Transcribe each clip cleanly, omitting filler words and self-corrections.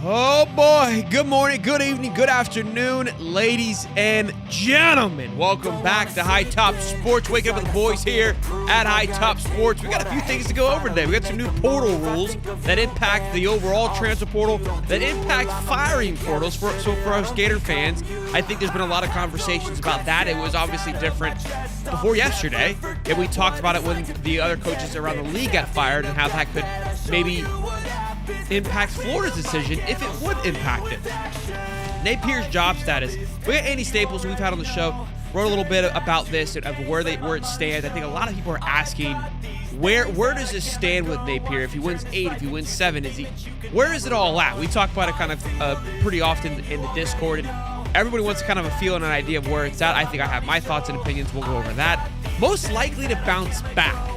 Oh boy, good morning, good evening, good afternoon, ladies and gentlemen. Welcome back to High Top Sports. Waking up with the boys here at High Top Sports. We got a few things to go over today. We got some new portal rules that impact the overall transfer portal, that impact firing portals. So for us Gator fans, I think there's been a lot of conversations about that. It was obviously different before yesterday, and we talked about it when the other coaches around the league got fired and how that could maybe impacts Florida's decision if it would impact it. Napier's job status. We got Andy Staples, who we've had on the show, wrote a little bit about this, of where it stands. I think a lot of people are asking, where does this stand with Napier? If he wins 8, if he wins 7, where is it all at? We talk about it kind of pretty often in the Discord, and everybody wants kind of a feel and an idea of where it's at. I think I have my thoughts and opinions. We'll go over that. Most likely to bounce back.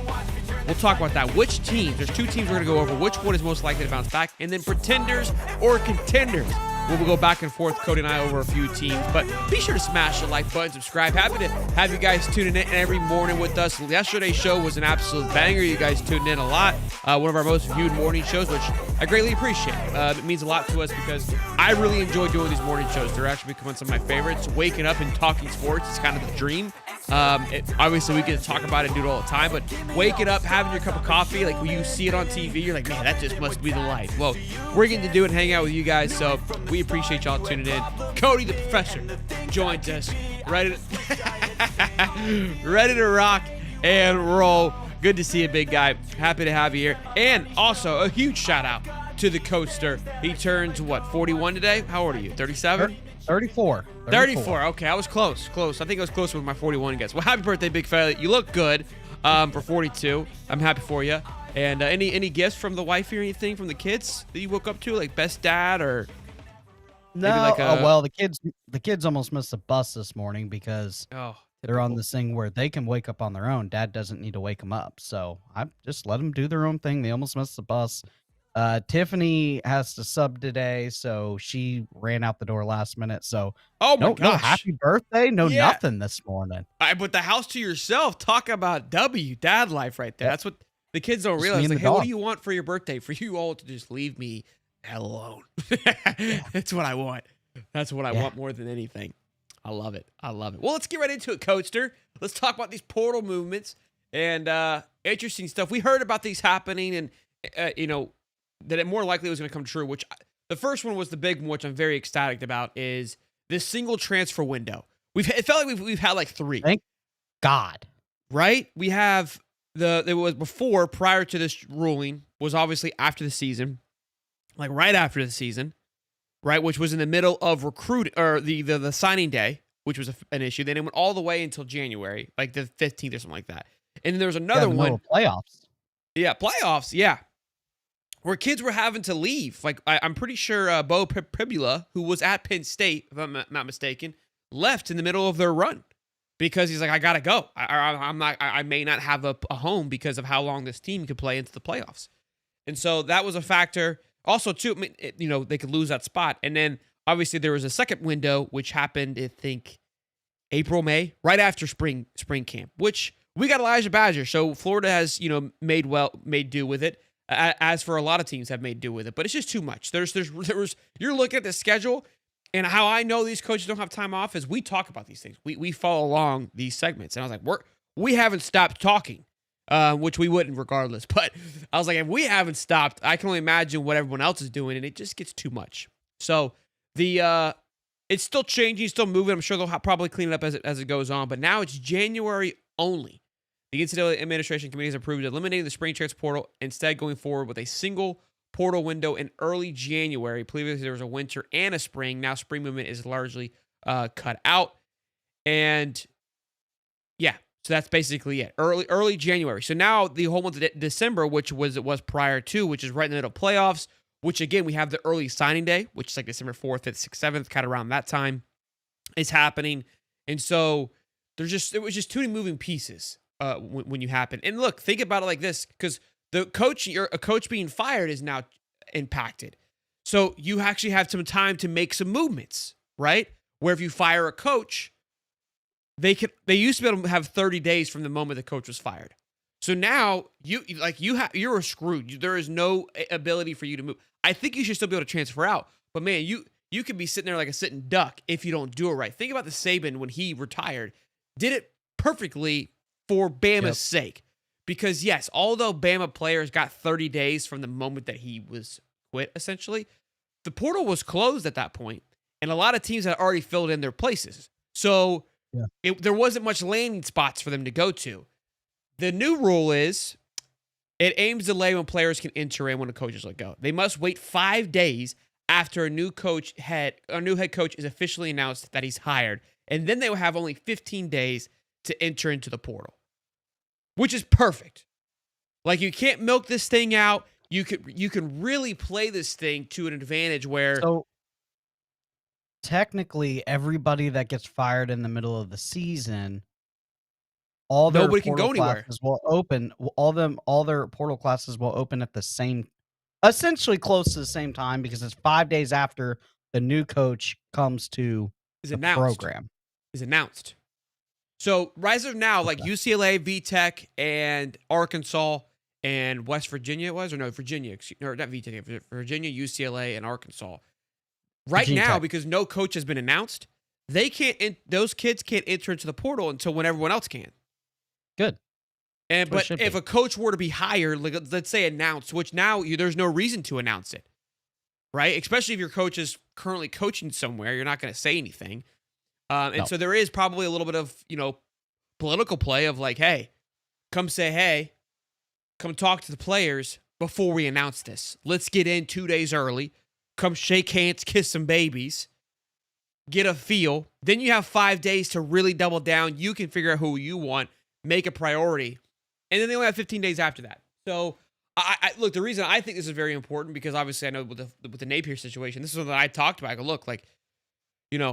We'll talk about that. Which teams? There's 2 teams we're going to go over. Which one is most likely to bounce back? And then pretenders or contenders. We'll go back and forth, Cody and I, over a few teams. But be sure to smash the like button, subscribe. Happy to have you guys tuning in every morning with us. Yesterday's show was an absolute banger. You guys tuned in a lot. One of our most viewed morning shows, which I greatly appreciate. It means a lot to us because I really enjoy doing these morning shows. They're actually becoming some of my favorites. Waking up and talking sports is kind of the dream. Obviously, we get to talk about it and do it all the time, but waking up, having your cup of coffee, like when you see it on TV, you're like, man, that just must be the life. Well, we're getting to do it and hang out with you guys, so we appreciate y'all tuning in. Cody the Professor joins us, ready to rock and roll. Good to see you, big guy. Happy to have you here. And also, a huge shout out to the Coaster. He turns, 41 today? How old are you, 37? 34. 34. Okay, I was close. I think I was close with my 41 guess. Well, happy birthday, big fella. You look good for 42. I'm happy for you. And any gifts from the wife or anything from the kids that you woke up to, like best dad or no? Maybe like Well, the kids almost missed the bus this morning because they're on this thing where they can wake up on their own. Dad doesn't need to wake them up, so I just let them do their own thing. They almost missed the bus. Tiffany has to sub today, so she ran out the door last minute. So no happy birthday, nothing this morning. But the house to yourself, talk about dad life right there. That's what the kids don't realize. Like, hey, what do you want for your birthday? For you all to just leave me hell alone. That's what I want. That's what I want more than anything. I love it. Well, let's get right into it, Coaster. Let's talk about these portal movements and interesting stuff. We heard about these happening, and that it more likely was going to come true, the first one was the big one, which I'm very ecstatic about, is this single transfer window. It felt like we've had like 3. Thank God. Right? We have it was before, prior to this ruling, was obviously after the season, like right after the season, right? Which was in the middle of recruiting, or the signing day, which was an issue. Then it went all the way until January, like the 15th or something like that. And then there was another one. Playoffs. Yeah, playoffs. Yeah. Where kids were having to leave. Like, I'm pretty sure Bo Pribula, who was at Penn State, if I'm not mistaken, left in the middle of their run because he's like, I gotta go. I may not have a home because of how long this team could play into the playoffs. And so that was a factor. Also, too, they could lose that spot. And then obviously there was a second window, which happened, I think, April, May, right after spring camp, which we got Elijah Badger. So Florida has, made do with it. As for a lot of teams have made do with it, but it's just too much. You're looking at the schedule, and how I know these coaches don't have time off is we talk about these things. We follow along these segments, and I was like, we haven't stopped talking, which we wouldn't regardless. But I was like, if we haven't stopped, I can only imagine what everyone else is doing, and it just gets too much. So it's still changing, still moving. I'm sure they'll probably clean it up as it goes on, but now it's January only. The NCAA Administration Committee has approved eliminating the spring transfer portal, instead going forward with a single portal window in early January. Previously, there was a winter and a spring. Now, spring movement is largely cut out. And, so that's basically it. Early January. So now the whole month of December, which it was prior to, which is right in the middle of playoffs, which, again, we have the early signing day, which is like December 4th, 5th, 6th, 7th, kind of around that time, is happening. And so it was just too many moving pieces. When you happen. And look, think about it like this, because a coach being fired is now impacted. So you actually have some time to make some movements, right? Where if you fire a coach, they used to be able to have 30 days from the moment the coach was fired. So now you're screwed. There is no ability for you to move. I think you should still be able to transfer out. But man, you could be sitting there like a sitting duck if you don't do it right. Think about the Saban when he retired. Did it perfectly for Bama's sake. Because yes, although Bama players got 30 days from the moment that he was quit, essentially, the portal was closed at that point, and a lot of teams had already filled in their places. So there wasn't much landing spots for them to go to. The new rule is it aims to delay when players can enter in when the coaches let go. They must wait 5 days after a new head coach is officially announced that he's hired, and then they will have only 15 days to enter into the portal, which is perfect. Like, you can't milk this thing out. You can really play this thing to an advantage where. So technically, everybody that gets fired in the middle of the season, all their nobody can go anywhere. Will open. All their portal classes will open at the same, essentially close to the same time, because it's 5 days after the new coach comes to the program. Is announced. So rise of now, like UCLA, VTech, and Arkansas, and West Virginia Virginia, or not VTech, Virginia, UCLA, and Arkansas. Right now, because no coach has been announced, those kids can't enter into the portal until when everyone else can. Good. But if a coach were to be hired, like, let's say announced, which now there's no reason to announce it, right? Especially if your coach is currently coaching somewhere, you're not going to say anything. So there is probably a little bit of, political play of like, hey, come talk to the players before we announce this. Let's get in 2 days early. Come shake hands, kiss some babies, get a feel. Then you have 5 days to really double down. You can figure out who you want, make a priority. And then they only have 15 days after that. So, I look, the reason I think this is very important, because obviously I know with the Napier situation, this is something I talked about. I go, look, like,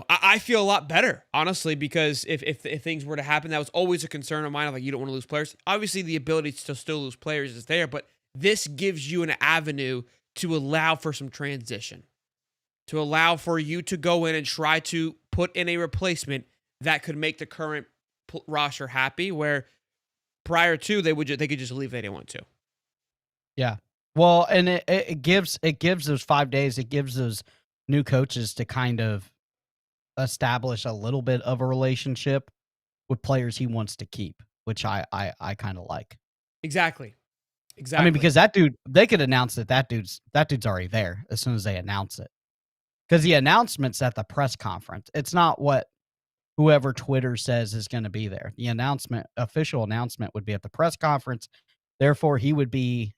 I feel a lot better, honestly, because if things were to happen, that was always a concern of mine. Of like, you don't want to lose players. Obviously, the ability to still lose players is there, but this gives you an avenue to allow for some transition, to allow for you to go in and try to put in a replacement that could make the current roster happy, where prior to they could just leave if they didn't want to. Yeah. Well, and it gives those 5 days, it gives those new coaches to kind of establish a little bit of a relationship with players he wants to keep, which I kind of like. Exactly. I mean, because that dude, they could announce that dude's already there as soon as they announce it. Because the announcement's at the press conference. It's not what whoever Twitter says is going to be there. The official announcement would be at the press conference. Therefore, he would be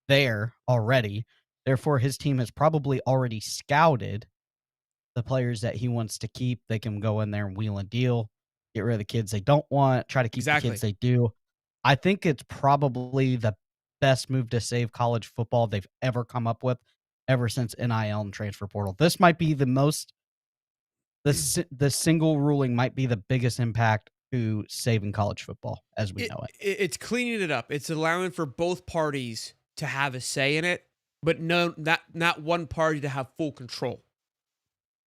there already. Therefore, his team has probably already scouted the players that he wants to keep. They can go in there and wheel and deal, get rid of the kids they don't want, try to keep the kids they do. I think it's probably the best move to save college football they've ever come up with ever since NIL and transfer portal. This might be the single ruling might be the biggest impact to saving college football as we know it. It's cleaning it up. It's allowing for both parties to have a say in it, but not one party to have full control.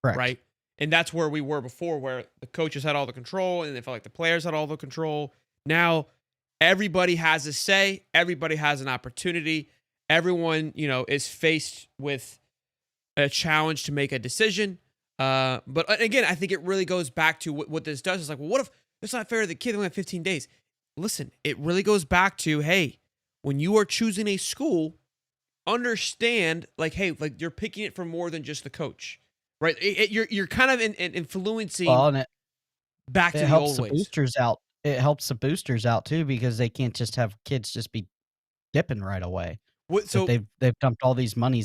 Correct. Right? And that's where we were before, where the coaches had all the control and they felt like the players had all the control. Now everybody has a say. Everybody has an opportunity. Everyone, is faced with a challenge to make a decision. But again, I think it really goes back to what this does. Is like, well, what if it's not fair to the kid? They only have 15 days. Listen, it really goes back to, hey, when you are choosing a school, understand, like, hey, like, you're picking it for more than just the coach, right? You're kind of influencing back to the old ways. It helps the boosters out too, because they can't just have kids just be dipping right away. So they've dumped all this money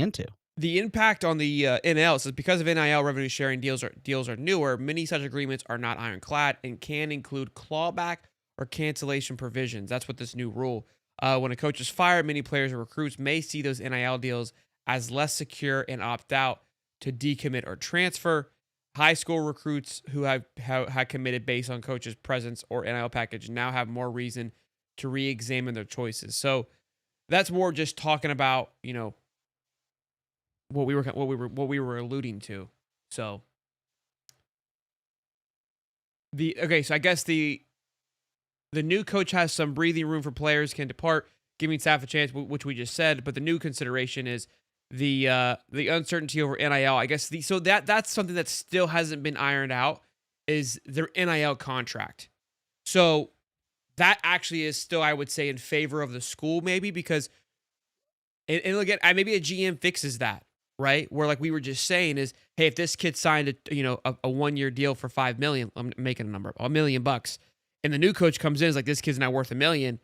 into. The impact on the NIL says, because of NIL revenue sharing deals are newer, many such agreements are not ironclad and can include clawback or cancellation provisions. That's what this new rule. When a coach is fired, many players or recruits may see those NIL deals as less secure and opt out to decommit or transfer. High school recruits who have committed based on coach's presence or NIL package now have more reason to re-examine their choices. So that's more just talking about, what we were alluding to. So so I guess the new coach has some breathing room for players can depart. giving staff a chance, which we just said. But the new consideration is the uncertainty over NIL. I guess so that's something that still hasn't been ironed out, is their NIL contract. So that actually is still, I would say, in favor of the school, maybe, because and look at maybe a GM fixes that, right? Where, like we were just saying, is, hey, if this kid signed a 1-year deal for $5 million, I'm making a number, $1 million, and the new coach comes in, is like, this kid's now worth $1 million.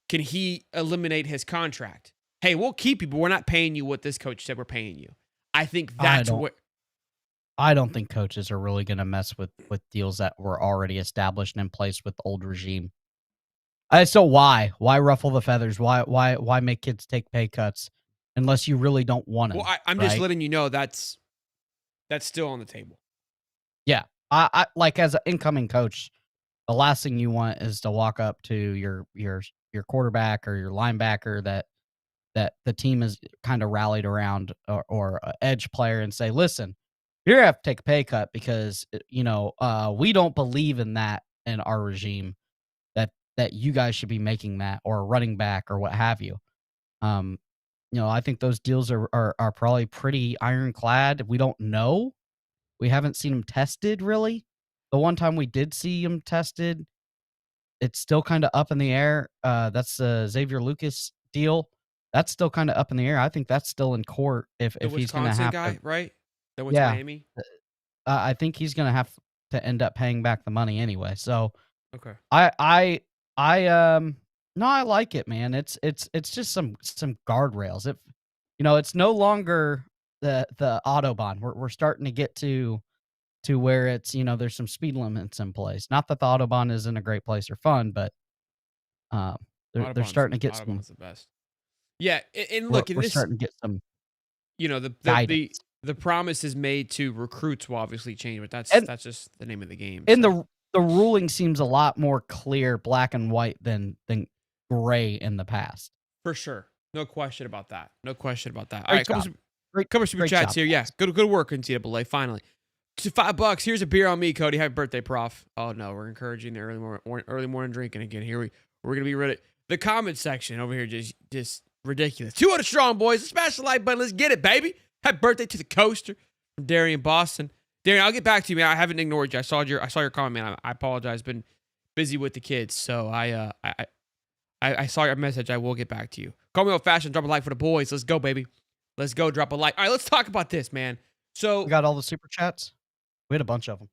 Can he eliminate his contract? Hey, we'll keep you, but we're not paying you what this coach said we're paying you. I think that's what. I don't think coaches are really going to mess with deals that were already established and in place with the old regime. So why ruffle the feathers? Why make kids take pay cuts unless you really don't want to? Well, I'm just letting you know that's still on the table. Yeah, I like, as an incoming coach, the last thing you want is to walk up to your quarterback or your linebacker that the team is kind of rallied around, or an edge player, and say, listen, you're gonna have to take a pay cut because we don't believe in that in our regime, that you guys should be making that, or a running back or what have you. I think those deals are probably pretty ironclad. We don't know. We haven't seen them tested, really. The one time we did see them tested, it's still kind of up in the air. That's the Xavier Lucas deal. That's still kind of up in the air. I think that's still in court if he's going to have guy, to, right? That went to Miami. I think he's going to have to end up paying back the money anyway. So okay, no, I like it, man. It's just some guardrails. It's no longer the Autobahn. We're starting to get to where it's, there's some speed limits in place. Not that the Autobahn isn't a great place or fun, but they're starting to get some. Autobahn's the best. Yeah, and look, we're starting to get some. The promise is made to recruits will obviously change, but that's just the name of the game. And the ruling seems a lot more clear, black and white, than gray in the past. For sure. No question about that. All Great right, job. couple super chats here. Yeah, good work, NCAA, finally. To $5, here's a beer on me, Cody. Happy birthday, Prof. Oh, no, we're encouraging the early morning drinking again. Here we're going to be ready. The comment section over here just ridiculous. 200 strong, boys. Smash the like button. Let's get it, baby. Happy birthday to the coaster from Darian Boston. Darian, I'll get back to you, man. I haven't ignored you. I saw your comment, man. I apologize. Been busy with the kids, so I saw your message. I will get back to you. Call me old fashioned. Drop a like for the boys. Let's go, baby. Let's go. Drop a like. All right, let's talk about this, man. So we got all the super chats. We had a bunch of them.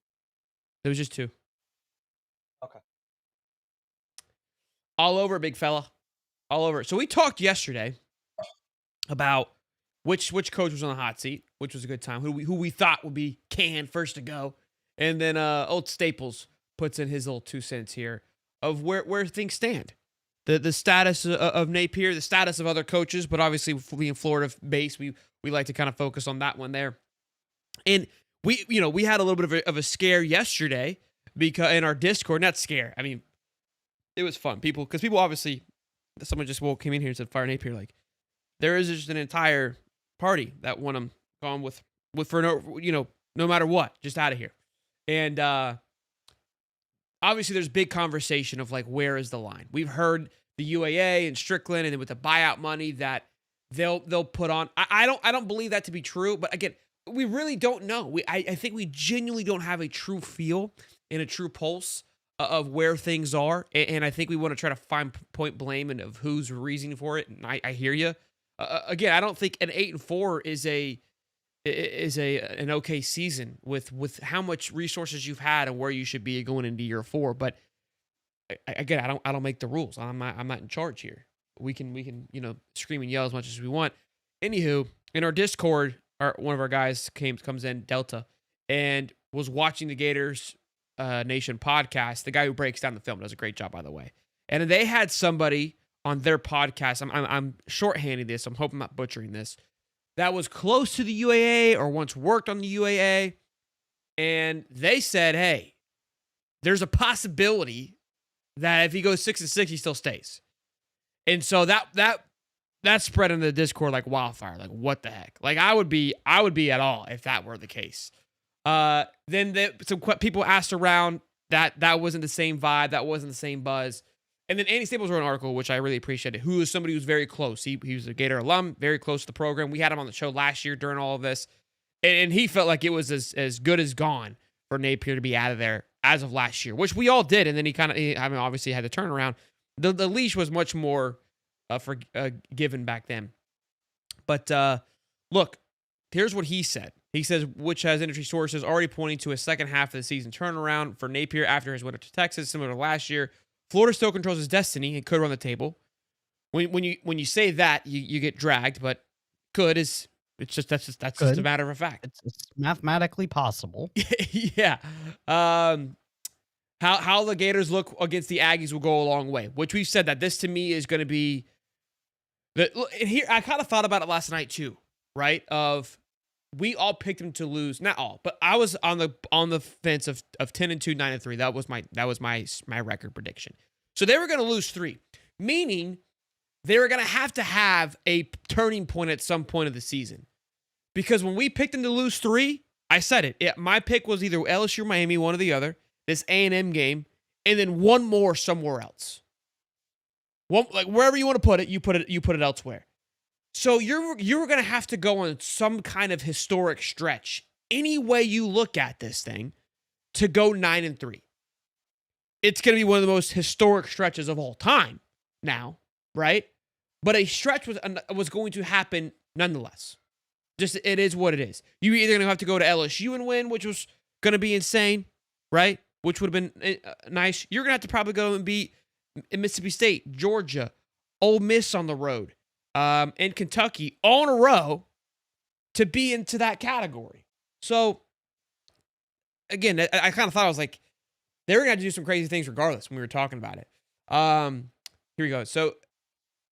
There was just 2. Okay. All over, big fella. All over. So we talked yesterday about which coach was on the hot seat, which was a good time, who we thought would be canned first to go. And then old Staples puts in his little 2 cents here of where things stand. The status of Napier, the status of other coaches, but obviously being Florida-based, we like to kind of focus on that one there. And we had a little bit of a scare yesterday because in our Discord, not scare. I mean, it was fun. People obviously, someone just came in here and said fire Napier. Like, there is just an entire party that want him gone with for no matter what, just out of here. And obviously there's big conversation of like, where is the line? We've heard the UAA and Strickland, and then with the buyout money that they'll put on. I don't believe that to be true, but again, we really don't know. I think we genuinely don't have a true feel and a true pulse of where things are, and I think we want to try to find point blame and of who's reasoning for it. And I hear you. Again, I don't think an 8-4 is an okay season with how much resources you've had and where you should be going into year 4. But again, I don't make the rules. I'm not in charge here. We can scream and yell as much as we want. Anywho, in our Discord, one of our guys comes in, Delta, and was watching the Gators Nation podcast. The guy who breaks down the film does a great job, by the way. And they had somebody on their podcast. I'm shorthanding this. I'm hoping I'm not butchering this. That was close to the UAA or once worked on the UAA, and they said, "Hey, there's a possibility that if he goes 6-6, he still stays." And so that spread into the Discord like wildfire. Like, what the heck? Like, I would be at all if that were the case. Then some people asked around that wasn't the same vibe, that wasn't the same buzz, And then Andy Staples wrote an article, which I really appreciated, who is somebody who's very close. He was a Gator alum, very close to the program. We had him on the show last year during all of this. And he felt like it was as good as gone for Napier to be out of there as of last year, which we all did. And then he obviously had the turnaround. The leash was much more given back then. But look, here's what he said. He says, which has industry sources already pointing to a second half of the season turnaround for Napier after his win to Texas, similar to last year. Florida still controls his destiny and could run the table. When you say that, you get dragged, but could is that's just a matter of fact. It's mathematically possible. Yeah. How the Gators look against the Aggies will go a long way, which we've said that this to me is going to be and here I kind of thought about it last night too, right? We all picked them to lose, not all, but I was on the fence of 10-2, 9-3. That was my record prediction. So they were going to lose 3, meaning they were going to have a turning point at some point of the season. Because when we picked them to lose 3, I said it. My pick was either LSU or Miami, one or the other, this A&M game, and then one more somewhere else. Like wherever you want to put it, you put it elsewhere. So you're going to have to go on some kind of historic stretch, any way you look at this thing, to go 9-3. It's going to be one of the most historic stretches of all time now, right? But a stretch was going to happen nonetheless. Just it is what it is. You're either going to have to go to LSU and win, which was going to be insane, right? Which would have been nice. You're going to have to probably go and beat Mississippi State, Georgia, Ole Miss on the road, and Kentucky all in a row to be into that category. So, again, I kind of thought, I was like, they were going to have to do some crazy things regardless when we were talking about it. Here we go. So,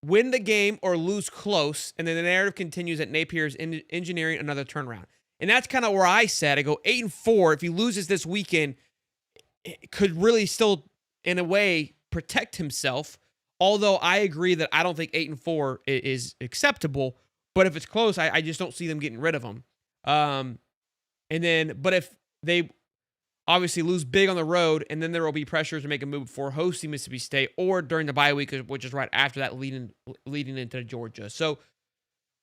win the game or lose close, and then the narrative continues that Napier is engineering another turnaround. And that's kind of where I said, I go 8-4. If he loses this weekend, it could really still, in a way, protect himself. Although I agree that I don't think 8-4 is acceptable. But if it's close, I just don't see them getting rid of him. But if they obviously lose big on the road, and then there will be pressure to make a move before hosting Mississippi State or during the bye week, which is right after that, leading into Georgia. So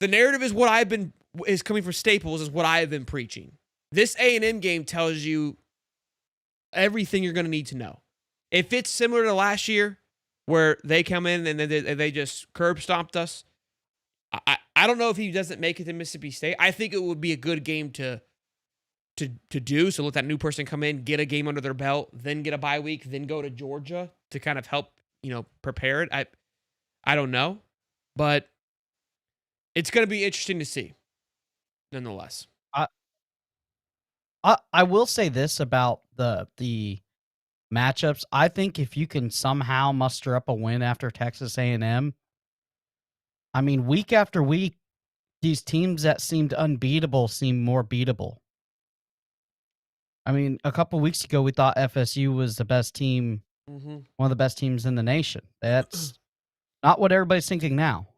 the narrative is coming from Staples, is what I've been preaching. This A&M game tells you everything you're going to need to know. If it's similar to last year, where they come in and then they just curb stomped us, I don't know if he doesn't make it to Mississippi State. I think it would be a good game to do. So let that new person come in, get a game under their belt, then get a bye week, then go to Georgia to kind of help, prepare it. I don't know, but it's going to be interesting to see nonetheless. I will say this about the matchups. I think if you can somehow muster up a win after Texas A&M, I mean, week after week, these teams that seemed unbeatable seem more beatable. I mean, a couple weeks ago, we thought FSU was the best team, one of the best teams in the nation. That's not what everybody's thinking now.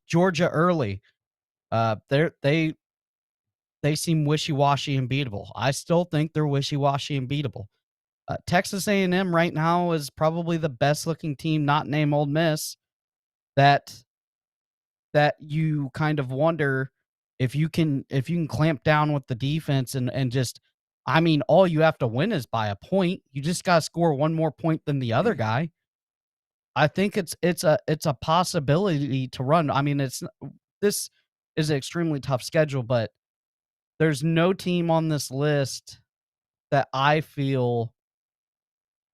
Georgia early, they seem wishy-washy and beatable. I still think they're wishy-washy and beatable. Texas A&M right now is probably the best-looking team, not named Ole Miss, that you kind of wonder if you can clamp down with the defense and just, I mean, all you have to win is by a point. You just got to score one more point than the other guy. I think it's a possibility to run. I mean, this is an extremely tough schedule, but there's no team on this list that I feel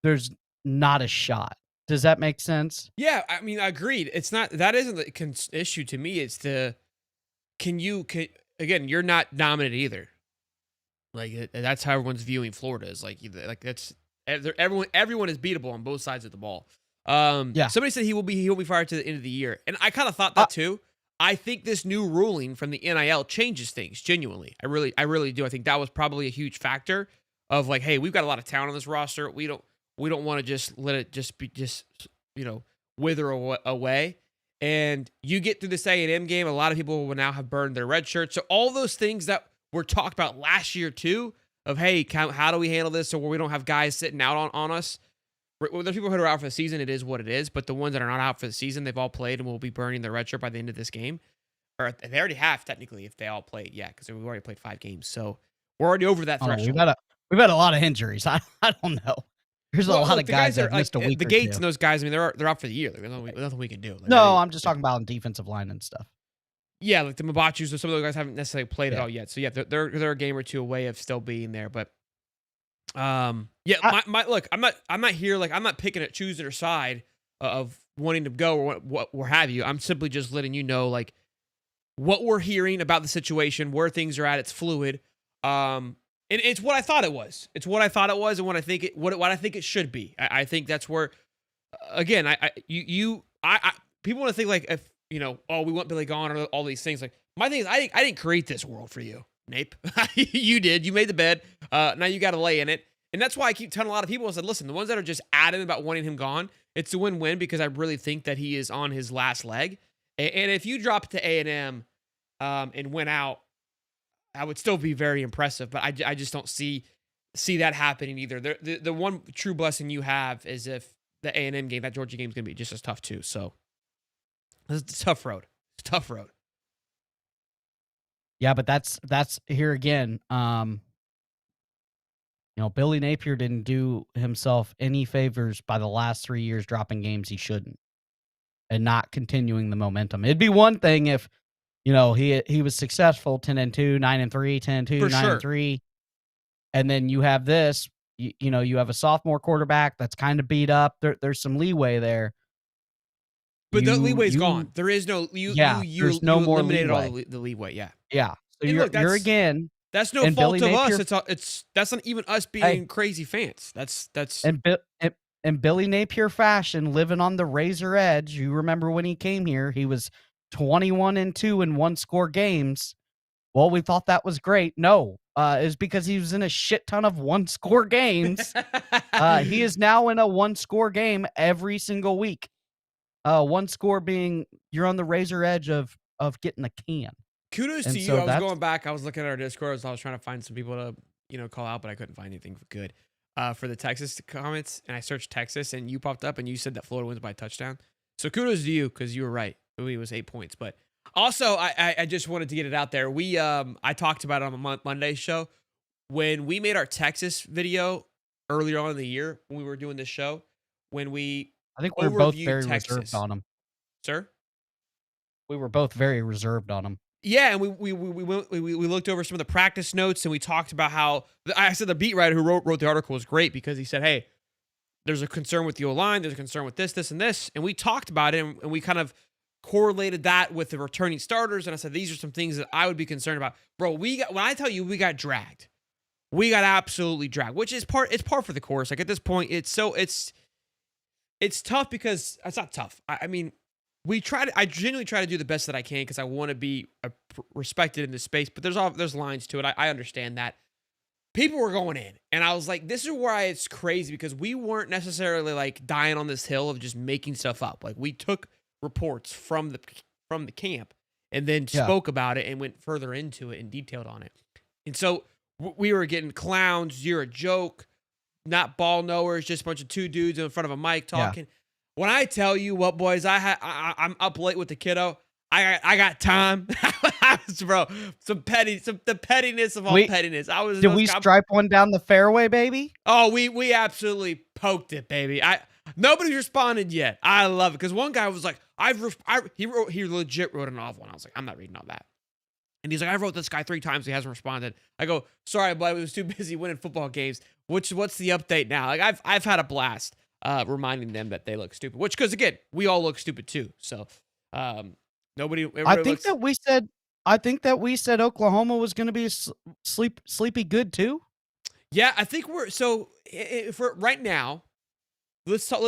there's not a shot. Does that make sense? Yeah, I mean, agreed. That isn't the issue to me. It's again, you're not dominant either. Like, that's how everyone's viewing Florida, is like that's everyone is beatable on both sides of the ball. Yeah. Somebody said he'll be fired to the end of the year, and I kind of thought that too. I think this new ruling from the NIL changes things genuinely. I really do. I think that was probably a huge factor of like, hey, we've got a lot of talent on this roster. We don't want to just let it wither away. And you get through this A&M game, a lot of people will now have burned their red shirts. So all those things that were talked about last year too, of hey, how do we handle this so where we don't have guys sitting out on us? There's people who are out for the season. It is what it is. But the ones that are not out for the season, they've all played and will be burning their red shirt by the end of this game. Or they already have, technically, if they all played. Yeah, because we've already played 5 games. So we're already over that threshold. We've had a lot of injuries. I don't know. There's a lot of guys that missed a week the or Gates two. and those guys, I mean, they're out for the year. There's nothing we can do. No, I'm just talking about on defensive line and stuff. Yeah, like the Mabachus or some of those guys haven't necessarily played at all yet. So yeah, they're a game or two away of still being there. But look, I'm not here like I'm not picking at choosing their side of wanting to go or what have you. I'm simply just letting you know like what we're hearing about the situation, where things are at. It's fluid. And it's what I thought it was. It's what I thought it was, and what I think it should be. I think that's where, again, people want to think like if we want Billy gone or all these things. Like my thing is, I didn't create this world for you, Nape. You did. You made the bed. Now you got to lay in it, and that's why I keep telling a lot of people. I said, listen, the ones that are just adamant about wanting him gone, it's a win-win because I really think that he is on his last leg. And if you drop to A&M and went out, I would still be very impressive, but I just don't see that happening either. The one true blessing you have is if the A&M game, that Georgia game, is going to be just as tough too. So it's a tough road. It's a tough road. Yeah, but that's here again. Billy Napier didn't do himself any favors by the last 3 years dropping games he shouldn't and not continuing the momentum. It'd be one thing if he was successful 10-2, 9-3, 10-2, 9-3. And then you have this, you have a sophomore quarterback that's kind of beat up. There's some leeway there. But the leeway's gone. There is no there's no more eliminated leeway. all the leeway, yeah. Yeah. So you're again, that's no fault of us. That's not even us being crazy fans. That's in Billy Napier fashion, living on the razor edge. You remember when he came here, he was 21-2 in one-score games. Well, we thought that was great. No, it's because he was in a shit ton of one-score games. He is now in a one-score game every single week. One score being you're on the razor edge of getting a can. Kudos to you. I was going back. I was looking at our Discord. I was trying to find some people to call out, but I couldn't find anything good for the Texas comments. And I searched Texas, and you popped up, and you said that Florida wins by a touchdown. So kudos to you because you were right. It was 8 points. But also, I just wanted to get it out there. I talked about it on the Monday show when we made our Texas video earlier on in the year when we were doing this show. I think we were both very reserved on him. Sir? We were both very reserved on him. Yeah, and we looked over some of the practice notes, and we talked about how I said the beat writer who wrote the article was great because he said, hey, there's a concern with the O-line, there's a concern with this, and this, and we talked about it, and we kind of correlated that with the returning starters, and I said these are some things that I would be concerned about. Bro, when I tell you we got dragged, we got absolutely dragged, which is par for the course. Like at this point, it's tough because it's not tough. I mean, I genuinely try to do the best that I can because I want to be respected in this space, but there's lines to it. I understand that. People were going in, and I was like, this is why it's crazy because we weren't necessarily like dying on this hill of just making stuff up. Like we took reports from the camp and then spoke about it and went further into it and detailed on it. And so we were getting clowns, you're a joke, not ball knowers, just a bunch of two dudes in front of a mic talking. Yeah. When I tell you what, boys, I'm up late with the kiddo. I got time. Bro, the pettiness of all pettiness. Did we stripe one down the fairway, baby? Oh, we absolutely poked it, baby. Nobody's responded yet. I love it because one guy was like, he legit wrote a novel, and I was like, I'm not reading all that. And he's like, I wrote this guy 3 times. He hasn't responded. I go, sorry, but I was too busy winning football games. What's the update now? Like I've had a blast reminding them that they look stupid. Which, because again, we all look stupid too. So nobody. I think that we said Oklahoma was going to be sleepy good too. Yeah, I think we're for right now. Let's talk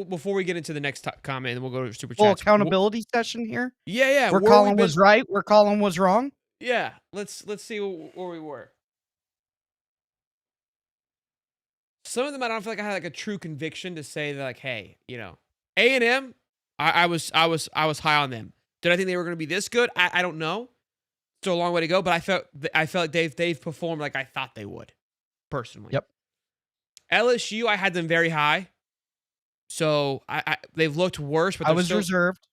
before we get into the next comment, and we'll go to super chat. Accountability session here. Yeah. Where Colin was right, where Colin was wrong. Yeah, let's see where we were. Some of them I don't feel like I had like a true conviction to say that, like, hey, A&M, I was high on them. Did I think they were going to be this good? I don't know. Still a long way to go, but I felt like they've performed like I thought they would, personally. Yep. LSU, I had them very high. So they've looked worse, but I was reserved.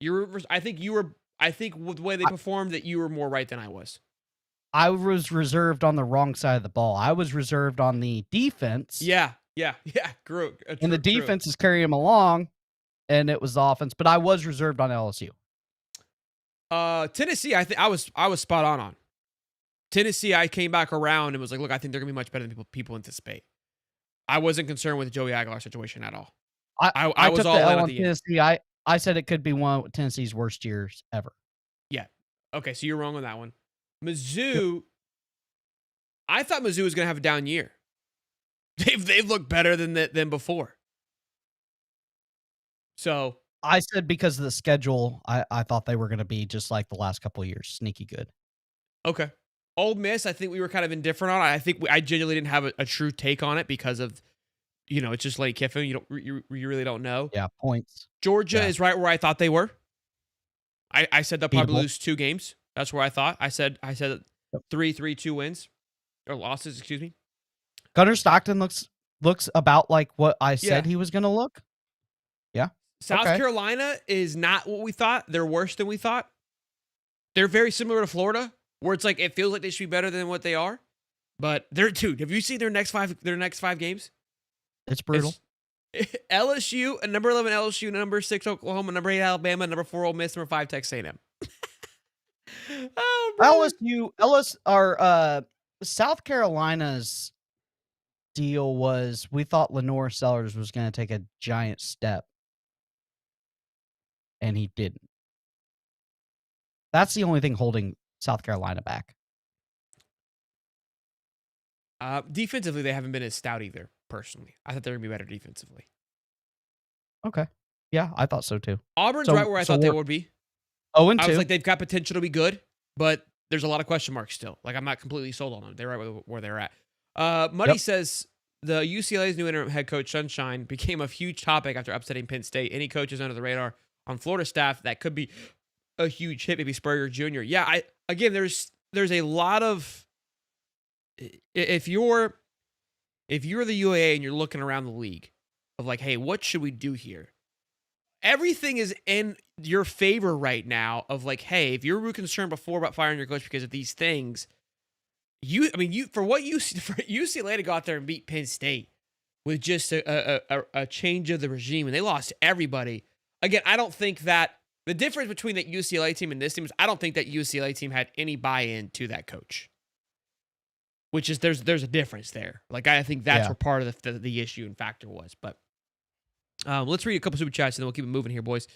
I think with the way they performed that you were more right than I was. I was reserved on the wrong side of the ball. I was reserved on the defense. Yeah. And the defense is carrying them along, and it was the offense. But I was reserved on LSU. Tennessee, I was spot on. Tennessee, I came back around and was like, look, I think they're gonna be much better than people anticipate. I wasn't concerned with the Joey Aguilar situation at all. I was took all the L on Tennessee. I said it could be one of Tennessee's worst years ever. Yeah. Okay, so you're wrong on that one. Mizzou, I thought Mizzou was gonna have a down year. They've looked better than before. So I said because of the schedule, I thought they were going to be just like the last couple of years, sneaky good. Okay. Ole Miss, I think we were kind of indifferent on. I think I genuinely didn't have a true take on it because of, it's just Lane Kiffin. You really don't know. Yeah, points. Georgia is right where I thought they were. I said they'll probably lose 2 games. That's where I thought. I said 3-2 wins or losses. Excuse me. Gunnar Stockton looks about like what I said he was going to look. Yeah. South Carolina is not what we thought. They're worse than we thought. They're very similar to Florida, where it's like it feels like they should be better than what they are. But dude, have you seen their next 5 games? It's brutal. LSU, number 11 LSU, number 6 Oklahoma, number 8 Alabama, number 4 Ole Miss, number 5 Texas A&M. South Carolina's deal was we thought Lenore Sellers was going to take a giant step, and he didn't. That's the only thing holding South Carolina back. Defensively, they haven't been as stout either, personally. I thought they were going to be better defensively. Okay. Yeah, I thought so too. Auburn's right where I thought they would be. 0-2. I was like, they've got potential to be good, but there's a lot of question marks still. Like, I'm not completely sold on them. They're right where they're at. Muddy says the UCLA's new interim head coach, Sunshine, became a huge topic after upsetting Penn State. Any coaches under the radar on Florida staff that could be a huge hit, maybe Spurrier Jr. Yeah, there's a lot of if you're the UAA and you're looking around the league of like, hey, what should we do here? Everything is in your favor right now of like, hey, if you're concerned before about firing your coach because of these things, for UCLA to go out there and beat Penn State with just a change of the regime, and they lost everybody. Again, I don't think that the difference between that UCLA team and this team is I don't think that UCLA team had any buy-in to that coach. Which is there's a difference there. Like I think that's where part of the issue and factor was. But let's read a couple super chats and then we'll keep it moving here, boys.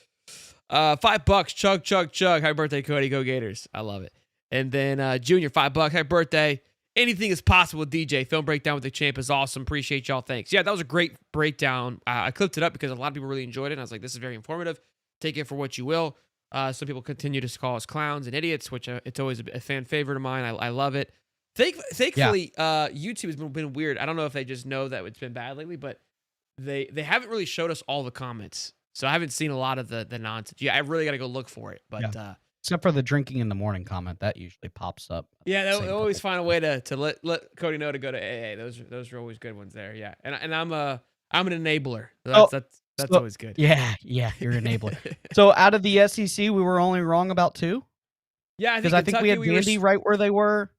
$5, chug, chug, chug. Happy birthday, Cody. Go Gators. I love it. And then Junior, $5. Happy birthday. Anything is possible with DJ. Film breakdown with the champ is awesome. Appreciate y'all. Thanks. Yeah, that was a great breakdown. I clipped it up because a lot of people really enjoyed it. And I was like, this is very informative. Take it for what you will. Some people continue to call us clowns and idiots, which it's always a fan favorite of mine. I love it. Thankfully, YouTube has been weird. I don't know if they just know that it's been bad lately, but they haven't really showed us all the comments. So I haven't seen a lot of the nonsense. Yeah, I really got to go look for it. But except for the drinking in the morning comment, that usually pops up. Yeah, they always find a way to let Cody know to go to AA. Those are always good ones there. Yeah, and I'm an enabler. That's always good. Yeah, you're an enabler. So out of the SEC, we were only wrong about 2. Yeah, because I think we had Vandy right where they were.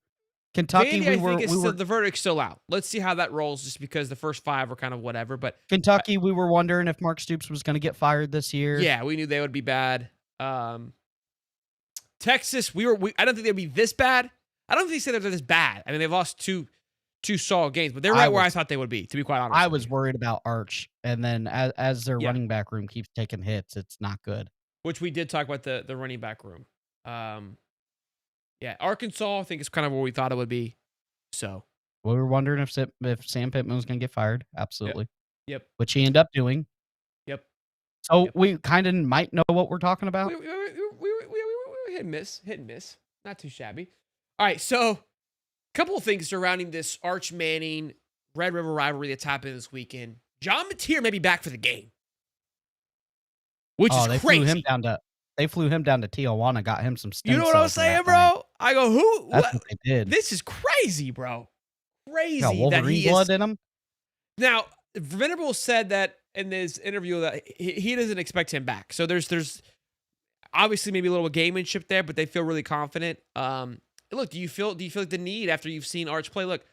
Kentucky, Vandy, the verdict's still out. Let's see how that rolls, just because the first 5 were kind of whatever. But Kentucky, we were wondering if Mark Stoops was going to get fired this year. Yeah, we knew they would be bad. Texas, I don't think they'd be this bad. I don't think they said they're this bad. I mean, they've lost two solid games, but they're right where I thought they would be, to be quite honest. I was worried about Arch, and then as their running back room keeps taking hits, it's not good. Which we did talk about the running back room. Yeah, Arkansas, I think, is kind of where we thought it would be. So we were wondering if Sam Pittman was going to get fired. Absolutely. Yep. Which he ended up doing. Yep. So we kind of might know what we're talking about. We hit and miss. Not too shabby. All right, so a couple of things surrounding this Arch Manning Red River rivalry that's happening this weekend. John Napier may be back for the game, which is crazy. They flew him down to Tijuana, got him some stem cells. You know what I'm saying, bro? I go, who? That's what they did. This is crazy, bro. Crazy. Got Wolverine blood in him. Now, Venerable said that in this interview that he doesn't expect him back. So there's obviously maybe a little gamemanship there, but they feel really confident. Look, do you feel like the need after you've seen Arch play? Look,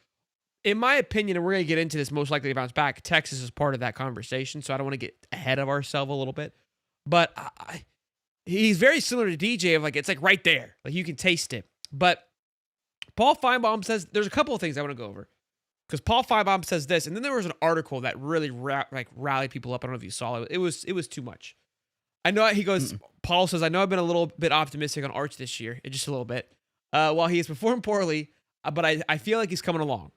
in my opinion, and we're gonna get into this, most likely to bounce back. Texas is part of that conversation, so I don't want to get ahead of ourselves a little bit. But he's very similar to DJ. Of like, it's like right there, like you can taste it. But Paul Finebaum says there's a couple of things I want to go over. Because Paul Finebaum says this, and then there was an article that really rallied people up. I don't know if you saw it. It was too much. I know he goes. Paul says, "I know I've been a little bit optimistic on Arch this year, just a little bit. While he has performed poorly, but I feel like he's coming along.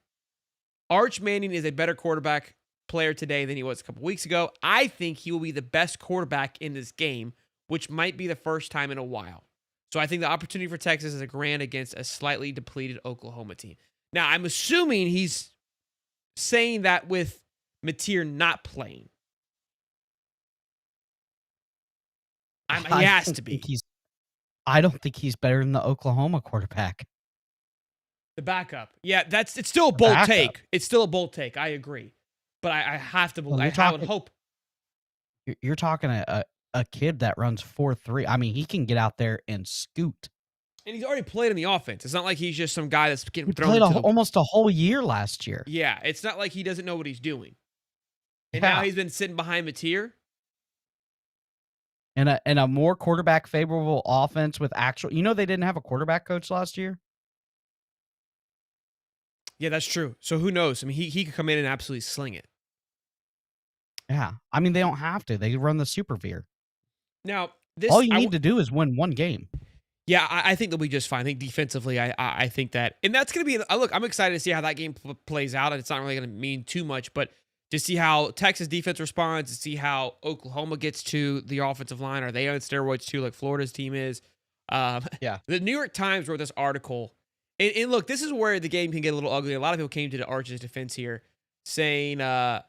Arch Manning is a better quarterback player today than he was a couple weeks ago. I think he will be the best quarterback in this game, which might be the first time in a while. So I think the opportunity for Texas is a grand against a slightly depleted Oklahoma team. Now I'm assuming he's saying that with Napier not playing. He has to be. I don't think he's better than the Oklahoma quarterback. The backup. Yeah, it's still a bold take. It's still a bold take. I agree. But I have to believe. I would hope. You're talking a kid that runs 4.3. I mean, he can get out there and scoot. And he's already played in the offense. It's not like he's just some guy that's getting thrown. He played almost a whole year last year. Yeah, it's not like he doesn't know what he's doing. And now he's been sitting behind Napier. And a more quarterback favorable offense with actual. You know, they didn't have a quarterback coach last year. Yeah, that's true. So who knows? I mean, he could come in and absolutely sling it. Yeah, I mean, they don't have to. They run the Super Veer. Now, all you need to do is win one game. Yeah, I think they'll be just fine. I think defensively, I think that, and that's going to be. Look, I'm excited to see how that game plays out. And it's not really going to mean too much, but to see how Texas defense responds, to see how Oklahoma gets to the offensive line. Are they on steroids too, like Florida's team is? Yeah. The New York Times wrote this article, and look, this is where the game can get a little ugly. A lot of people came to the Arch's defense here, saying many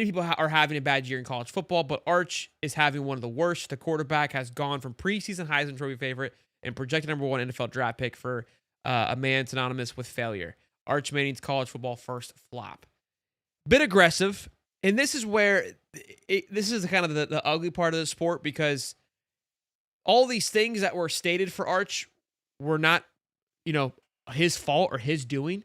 people are having a bad year in college football, but Arch is having one of the worst. The quarterback has gone from preseason Heisman Trophy favorite and projected number 1 NFL draft pick for a man synonymous with failure. Arch Manning's college football first flop. Bit aggressive, and this is where this is kind of the ugly part of the sport, because all these things that were stated for Arch were not, his fault or his doing.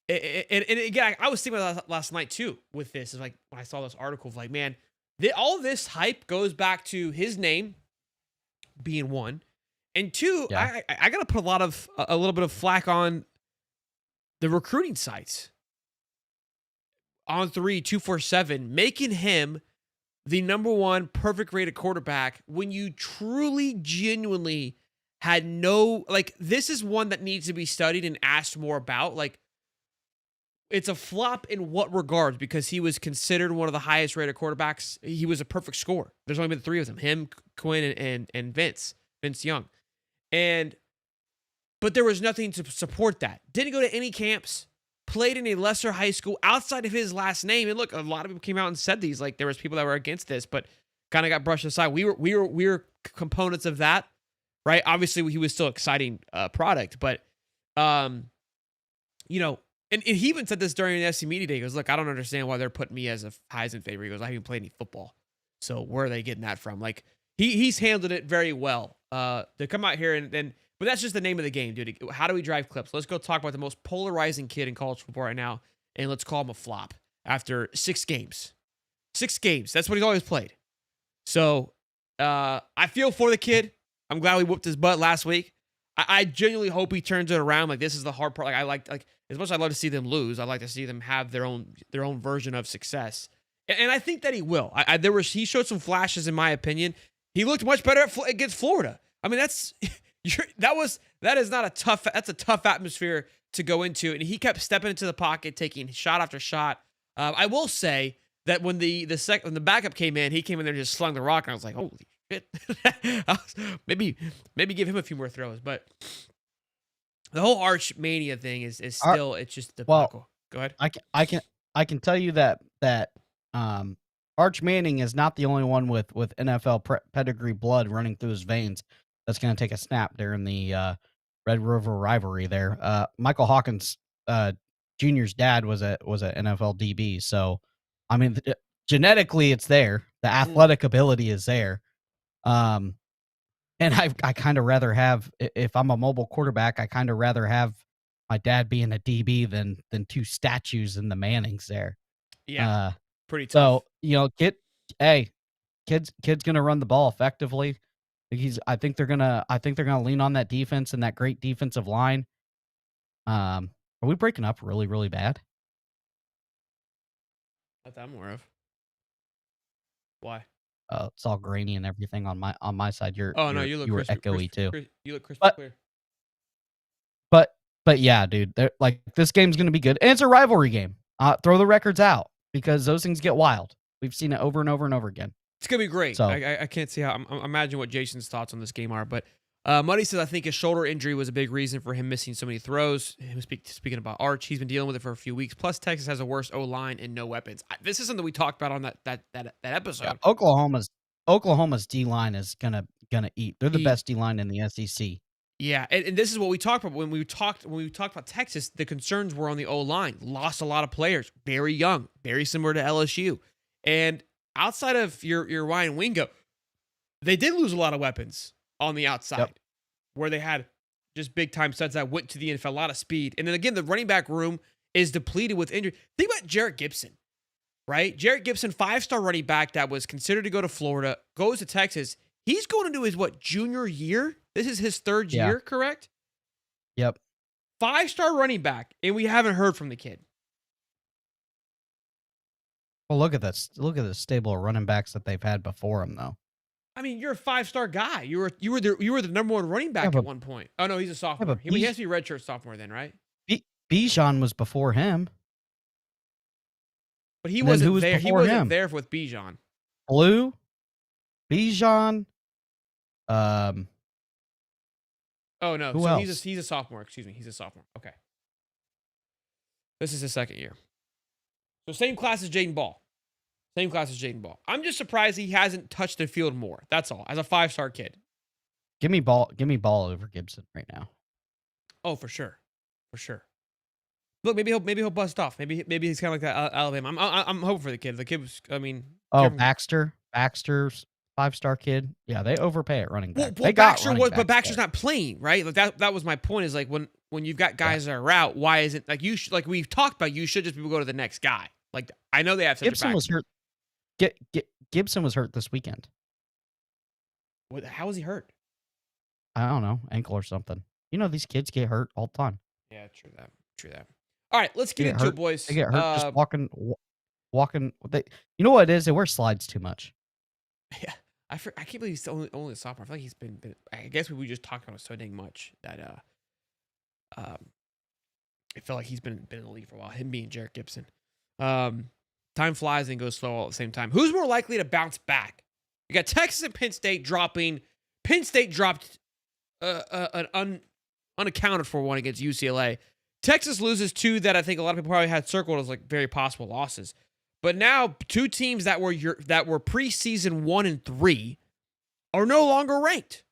And again, I was thinking about that last night too with this. Is like when I saw this article of like, man, all this hype goes back to his name being one, and two. Yeah. I gotta put a little bit of flack on the recruiting sites. On3, 247, making him the number 1 perfect rated quarterback when you truly, genuinely had no, like, this is one that needs to be studied and asked more about. Like, it's a flop in what regards? Because he was considered one of the highest rated quarterbacks. He was a perfect scorer. There's only been 3 of them, him, Quinn, and Vince Young. But there was nothing to support that. Didn't go to any camps. Played in a lesser high school outside of his last name. And look, a lot of people came out and said these, like there was people that were against this, but kind of got brushed aside. We were components of that, right? Obviously he was still exciting product, but and he even said this during the SC Media Day. He goes, look, I don't understand why they're putting me as a Heisman favorite. He goes, I haven't played any football. So where are they getting that from? Like he's handled it very well. To come out here but that's just the name of the game, dude. How do we drive clips? Let's go talk about the most polarizing kid in college football right now, and let's call him a flop after 6 games. 6 games. That's what he's always played. So I feel for the kid. I'm glad we whooped his butt last week. I genuinely hope he turns it around. Like this is the hard part. Like as much as I'd love to see them lose, I'd like to see them have their own version of success. And I think that he will. He showed some flashes, in my opinion. He looked much better against Florida. I mean, that is not that's a tough atmosphere to go into. And he kept stepping into the pocket, taking shot after shot. I will say that when the backup came in, he came in there and just slung the rock, and I was like, holy shit. maybe give him a few more throws. But the whole Arch Mania thing is still, it's just the buckle. Go ahead. I can tell you that Arch Manning is not the only one with NFL pedigree blood running through his veins that's going to take a snap during the Red River rivalry there. Michael Hawkins Jr.'s dad was a NFL DB, so I mean, genetically, it's there. The athletic ability is there. And I kind of rather have, if I'm a mobile quarterback, I kind of rather have my dad being a DB than two statues in the Mannings there. Yeah, pretty tough. So kid's gonna run the ball effectively. I think they're gonna lean on that defense and that great defensive line. Are we breaking up really, really bad? Not that I'm aware of. Why? It's all grainy and everything on my side. You look were crystal, echoey too. You look crystal clear. But yeah, dude, like this game's gonna be good, and it's a rivalry game. Throw the records out because those things get wild. We've seen it over and over and over again. It's gonna be great. So I can't see how. I'm imagine what Jason's thoughts on this game are, but Muddy says I think his shoulder injury was a big reason for him missing so many throws. Speaking about Arch, he's been dealing with it for a few weeks. Plus, Texas has a worse O line and no weapons. This is something we talked about on that episode. Yeah, Oklahoma's D line is gonna eat. They're the best D line in the SEC. Yeah, and this is what we talked about when we talked about Texas. The concerns were on the O line. Lost a lot of players, very young, very similar to LSU, and outside of your Ryan Wingo, they did lose a lot of weapons on the outside, where they had just big time studs that went to the NFL, a lot of speed. And then again, the running back room is depleted with injury. Think about Jarrett Gibson, right? Jarrett Gibson, 5-star running back that was considered to go to Florida, goes to Texas. He's going into his junior year? This is his third year, correct? Yep. 5-star running back, and we haven't heard from the kid. Well, look at this. Look at the stable of running backs that they've had before him, though. I mean, you're a 5-star guy. You were the number one running back at one point. Oh no, he's a sophomore. He has to be redshirt sophomore then, right? Bijan was before him. But he wasn't there. He wasn't there with Bijan. Blue, Bijan. Oh no, so he's a sophomore. Excuse me, he's a sophomore. Okay. This is his second year. So same class as Jaden Ball. I'm just surprised he hasn't touched the field more. That's all. As a 5-star kid. Give me Ball over Gibson right now. Oh, for sure. Look, maybe he'll bust off. Maybe he's kind of like that Alabama. I'm hoping for the kid. The kid was, I mean. Oh, Baxter's 5-star kid. Yeah, they overpay at running back. Well, but Baxter's not playing, right? Like that was my point. Is like when you've got guys that are out, why isn't like like we've talked about? You should just go to the next guy. Like I know they have such Gibson a was hurt. Gibson was hurt this weekend. How was he hurt? I don't know, ankle or something. You know, these kids get hurt all the time. Yeah, true that. All right, let's get into it, boys. They get hurt just walking. You know what it is? They wear slides too much. Yeah, I can't believe he's only a sophomore. I feel like he's been. I guess we just talked about it so dang much that I felt like he's been in the league for a while. Him being Jarrett Gibson. Time flies and goes slow all at the same time. Who's more likely to bounce back? You got Texas and Penn State dropping. Penn State dropped an unaccounted for one against UCLA. Texas loses 2 that I think a lot of people probably had circled as like very possible losses. But now 2 teams that were preseason 1 and 3 are no longer ranked.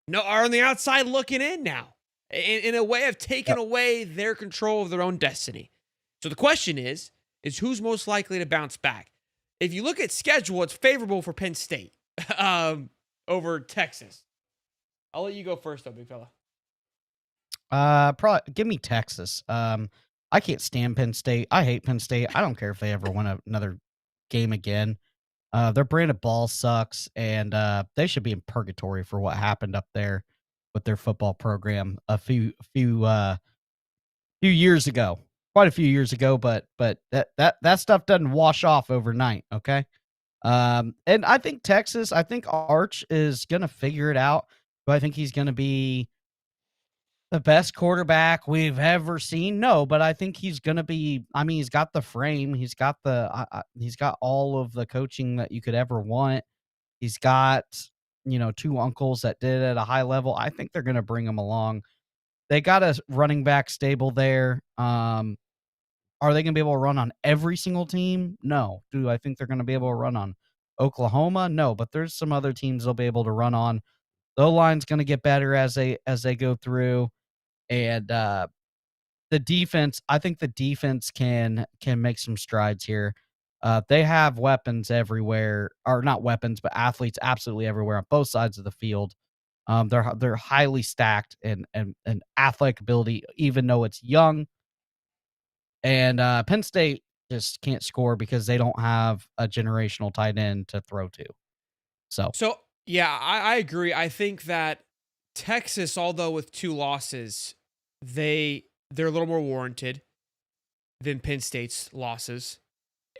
No, are on the outside looking in now, in a way of taking away their control of their own destiny. So the question is who's most likely to bounce back? If you look at schedule, it's favorable for Penn State over Texas. I'll let you go first, though, big fella. Probably give me Texas. I can't stand Penn State. I hate Penn State. I don't care if they ever win another game again. Their brand of ball sucks, and they should be in purgatory for what happened up there with their football program a few years ago. Quite a few years ago, but that stuff doesn't wash off overnight, okay? And I think Texas, I think Arch is gonna figure it out. Do I think he's gonna be the best quarterback we've ever seen? No, but I think he's gonna be. I mean, he's got the frame. He's got he's got all of the coaching that you could ever want. He's got 2 uncles that did it at a high level. I think they're gonna bring him along. They got a running back stable there. Are they going to be able to run on every single team? No. Do I think they're going to be able to run on Oklahoma? No, but there's some other teams they'll be able to run on. The line's going to get better as they go through, and the defense. I think the defense can make some strides here. They have weapons everywhere, or not weapons, but athletes absolutely everywhere on both sides of the field. They're highly stacked and athletic ability, even though it's young. And Penn State just can't score because they don't have a generational tight end to throw to. So yeah, I agree. I think that Texas, although with 2 losses, they're a little more warranted than Penn State's losses.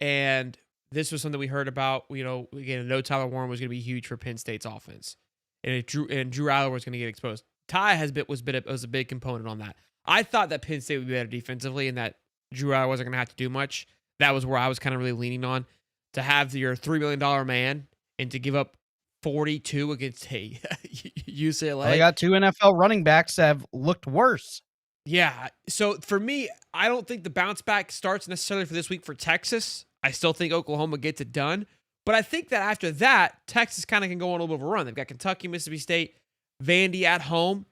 And this was something we heard about. You know, again, no Tyler Warren was going to be huge for Penn State's offense, and Drew Allar was going to get exposed. Ty was a big component on that. I thought that Penn State would be better defensively, and that Drew Allar wasn't going to have to do much. That was where I was kind of really leaning on, to have your $3 million man and to give up 42 against UCLA. Well, they got 2 NFL running backs that have looked worse. Yeah. So for me, I don't think the bounce back starts necessarily for this week for Texas. I still think Oklahoma gets it done. But I think that after that, Texas kind of can go on a little bit of a run. They've got Kentucky, Mississippi State, Vandy at home,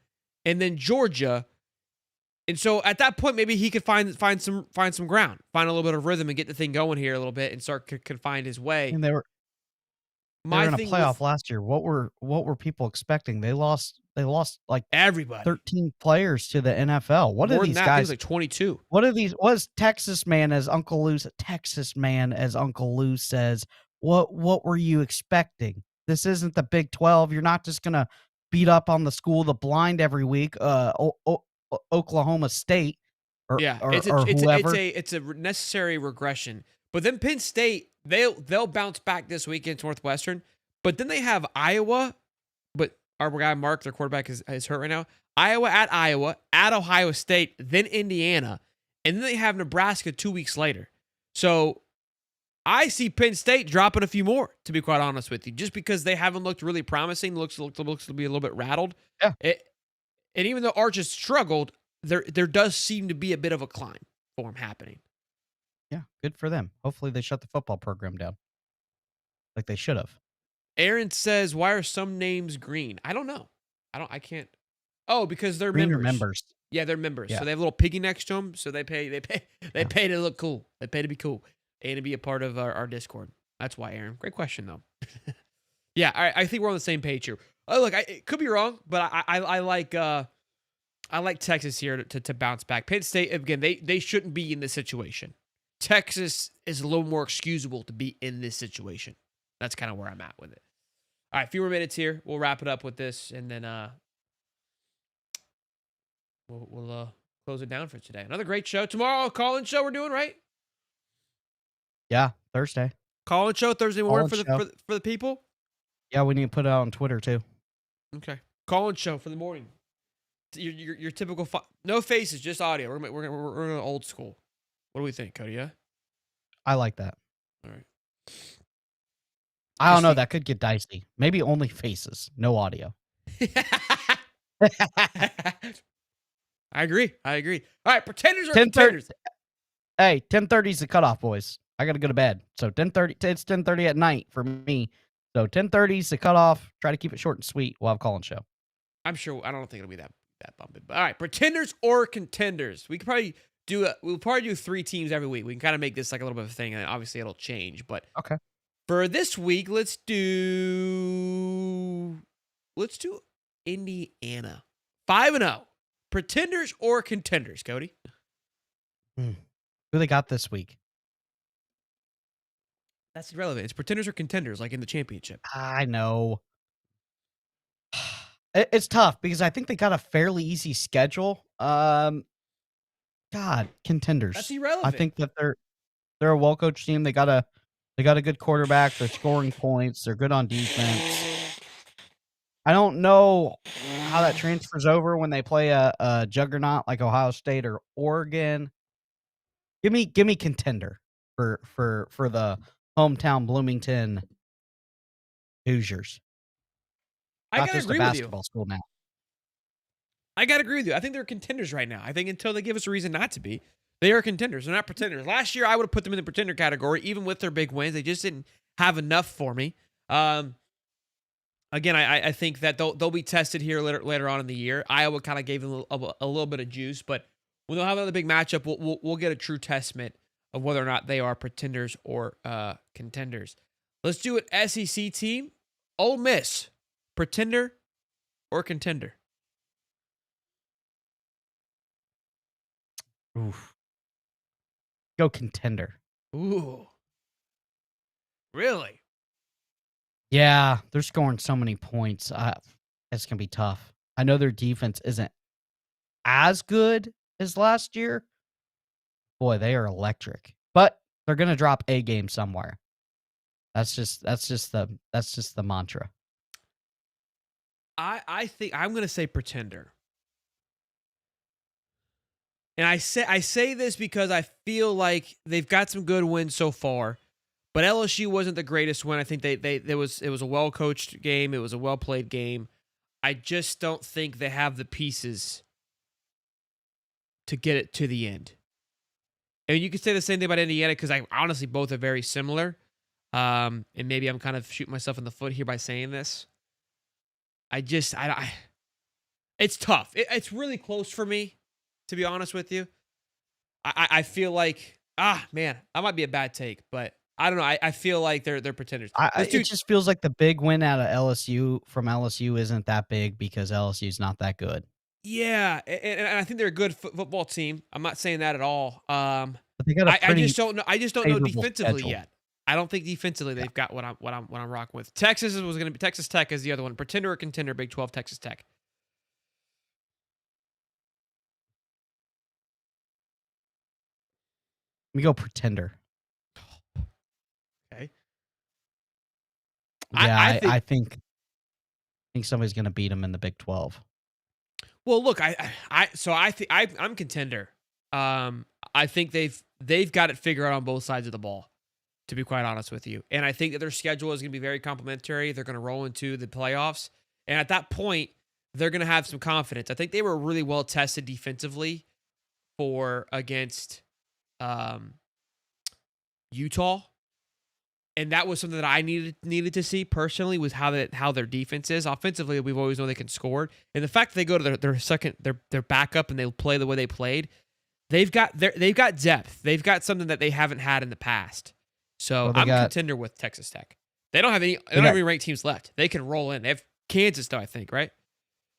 and then Georgia. And so at that point, maybe he could find some ground, find a little bit of rhythm, and get the thing going here a little bit, and could find his way. And they were in a playoff last year. What were people expecting? They lost like everybody, 13 players to the NFL. What are these guys? It was like 22. What is Texas man, as Uncle Lou says? What were you expecting? This isn't the Big 12. You're not just gonna beat up on the school of the blind every week. Oklahoma State, whoever. It's a necessary regression. But then Penn State, they'll bounce back this week against Northwestern. But then they have Iowa, but our guy Mark, their quarterback, is hurt right now. Iowa, at Ohio State, then Indiana, and then they have Nebraska 2 weeks later. So I see Penn State dropping a few more, to be quite honest with you, just because they haven't looked really promising. Looks to be a little bit rattled. Yeah. And even though Arch has struggled, there does seem to be a bit of a climb for him happening. Yeah, good for them. Hopefully they shut the football program down like they should have. Aaron says, "Why are some names green?" I don't know. I can't. Oh, because they're members. Yeah, they're members. Yeah. So they have a little piggy next to them. So they pay to look cool. They pay to be cool and to be a part of our Discord. That's why, Aaron. Great question though. Yeah, I think we're on the same page here. Oh, look, it could be wrong, but I like Texas here to bounce back. Penn State, again, they shouldn't be in this situation. Texas is a little more excusable to be in this situation. That's kind of where I'm at with it. All right, a few more minutes here. We'll wrap it up with this, and then we'll close it down for today. Another great show. Tomorrow, call-in show we're doing, right? Yeah, Thursday. Call-in show Thursday morning for the people? Yeah, we need to put it out on Twitter, too. Okay. Call-in show for the morning. Your typical... no faces, just audio. We're going old school. What do we think, Cody? Yeah? I like that. All right. I don't know. That could get dicey. Maybe only faces, no audio. I agree. All right, pretenders or contenders? Hey, 10:30 is the cutoff, boys. I got to go to bed. So 10:30. It's 10:30 at night for me. So 10:30 is the cutoff. Try to keep it short and sweet. We'll have call-in show. I'm sure. I don't think it'll be that bumpy. But all right, pretenders or contenders? We'll probably do 3 teams every week. We can kind of make this like a little bit of a thing, and obviously it'll change. But okay. For this week, let's do Indiana. 5-0. Pretenders or contenders, Cody? Who they got this week? That's irrelevant. It's pretenders or contenders, like in the championship. I know. It's tough because I think they got a fairly easy schedule. God, contenders. That's irrelevant. I think that they're a well-coached team. They got a good quarterback. They're scoring points. They're good on defense. I don't know how that transfers over when they play a juggernaut like Ohio State or Oregon. Give me contender for the hometown Bloomington Hoosiers. I gotta agree with you. Basketball school now. I gotta agree with you. I think they're contenders right now. I think until they give us a reason not to be, they are contenders. They're not pretenders. Last year, I would have put them in the pretender category, even with their big wins. They just didn't have enough for me. Again, I think that they'll be tested here later on in the year. Iowa kind of gave them a little bit of juice, but when they'll have another big matchup, we'll get a true testament of whether or not they are pretenders or contenders. Let's do an SEC team. Ole Miss, pretender or contender? Oof. Go contender. Ooh. Really? Yeah, they're scoring so many points. It's going to be tough. I know their defense isn't as good as last year. Boy, they are electric. But they're going to drop a game somewhere. That's just the mantra. I think I'm going to say pretender. And I say this because I feel like they've got some good wins so far. But LSU wasn't the greatest win. I think it was a well-coached game. It was a well-played game. I just don't think they have the pieces to get it to the end. And you could say the same thing about Indiana because I honestly both are very similar. And maybe I'm kind of shooting myself in the foot here by saying this. It's tough. It's really close for me, to be honest with you. I feel like, man, that might be a bad take, but I don't know. I feel like they're pretenders. It just feels like the big win out of LSU isn't that big because LSU's not that good. Yeah, and I think they're a good football team. I'm not saying that at all. But they got I just don't know. I just don't know defensively schedule. yet. I don't think defensively they've got what I'm rocking with. Texas was going to be Texas Tech is the other one. Pretender or contender? Big 12 Texas Tech. Let me go pretender. Okay. Yeah, I think somebody's going to beat them in the Big 12. Well, look, I'm contender. I think they've got it figured out on both sides of the ball, to be quite honest with you. And I think that their schedule is going to be very complimentary. They're going to roll into the playoffs, and at that point, they're going to have some confidence. I think they were really well tested defensively against Utah. And that was something that I needed to see personally was how their defense is. Offensively, we've always known they can score. And the fact that they go to their backup and they play the way they played, they've got depth. They've got something that they haven't had in the past. So I'm contender with Texas Tech. They don't have any ranked teams left. They can roll in. They have Kansas though, I think, right?